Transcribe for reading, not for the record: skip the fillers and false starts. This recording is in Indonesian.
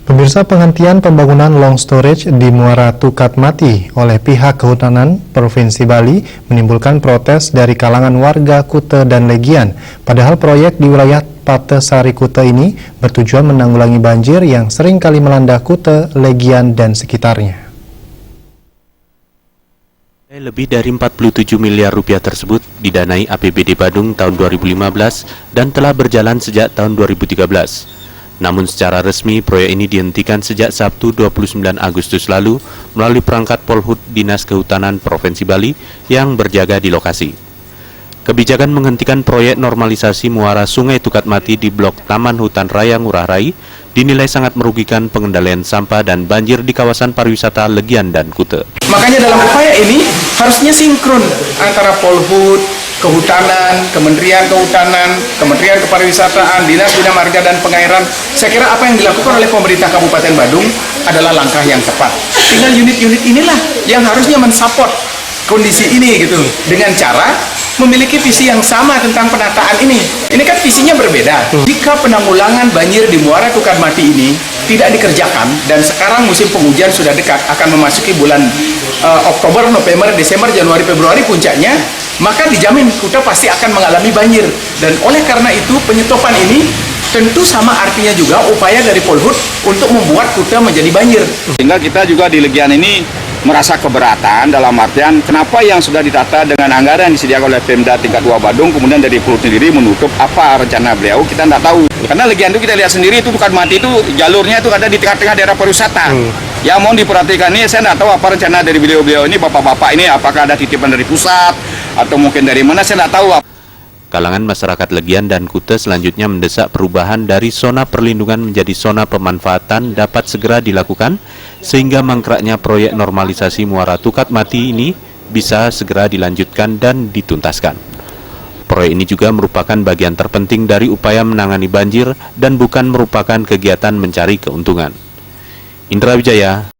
Pemirsa, penghentian pembangunan long storage di Muara Tukat Mati oleh pihak Kehutanan Provinsi Bali menimbulkan protes dari kalangan warga Kuta dan Legian. Padahal proyek di wilayah Patesari Kuta ini bertujuan menanggulangi banjir yang sering kali melanda Kuta, Legian, dan sekitarnya. Lebih dari 47 miliar rupiah tersebut didanai APBD Badung tahun 2015 dan telah berjalan sejak tahun 2013. Namun secara resmi proyek ini dihentikan sejak Sabtu 29 Agustus lalu melalui perangkat Polhut Dinas Kehutanan Provinsi Bali yang berjaga di lokasi. Kebijakan menghentikan proyek normalisasi muara Sungai Tukat Mati di Blok Taman Hutan Raya Ngurah Rai dinilai sangat merugikan pengendalian sampah dan banjir di kawasan pariwisata Legian dan Kuta. Makanya dalam upaya ini harusnya sinkron antara Polhut, Kehutanan, Kementerian Kehutanan, Kementerian Kepariwisataan, Dinas Bina Marga dan Pengairan. Saya kira apa yang dilakukan oleh pemerintah Kabupaten Badung adalah langkah yang tepat. Tinggal unit-unit inilah yang harusnya mensupport kondisi ini gitu dengan cara memiliki visi yang sama tentang penataan ini. Ini kan visinya berbeda. Jika penanggulangan banjir di Muara Tukat Mati ini tidak dikerjakan dan sekarang musim penghujan sudah dekat akan memasuki bulan Oktober, November, Desember, Januari, Februari puncaknya, maka dijamin Kuta pasti akan mengalami banjir. Dan oleh karena itu penyetopan ini tentu sama artinya juga upaya dari Polhut untuk membuat Kuta menjadi banjir. Sehingga kita juga di Legian ini merasa keberatan dalam artian kenapa yang sudah ditata dengan anggaran yang disediakan oleh Pemda tingkat 2 Badung kemudian dari Polhut sendiri menutup apa rencana beliau, kita tidak tahu. Karena Legian itu kita lihat sendiri itu Tukat Mati itu jalurnya itu ada di tengah-tengah daerah pariwisata. Ya mohon diperhatikan ini, saya tidak tahu apa rencana dari beliau-beliau ini, bapak-bapak ini apakah ada titipan dari pusat atau mungkin dari mana, saya tidak tahu. Kalangan masyarakat Legian dan Kuta selanjutnya mendesak perubahan dari zona perlindungan menjadi zona pemanfaatan dapat segera dilakukan sehingga mangkraknya proyek normalisasi Muara Tukat Mati ini bisa segera dilanjutkan dan dituntaskan. Proyek ini juga merupakan bagian terpenting dari upaya menangani banjir dan bukan merupakan kegiatan mencari keuntungan. Indra Wijaya,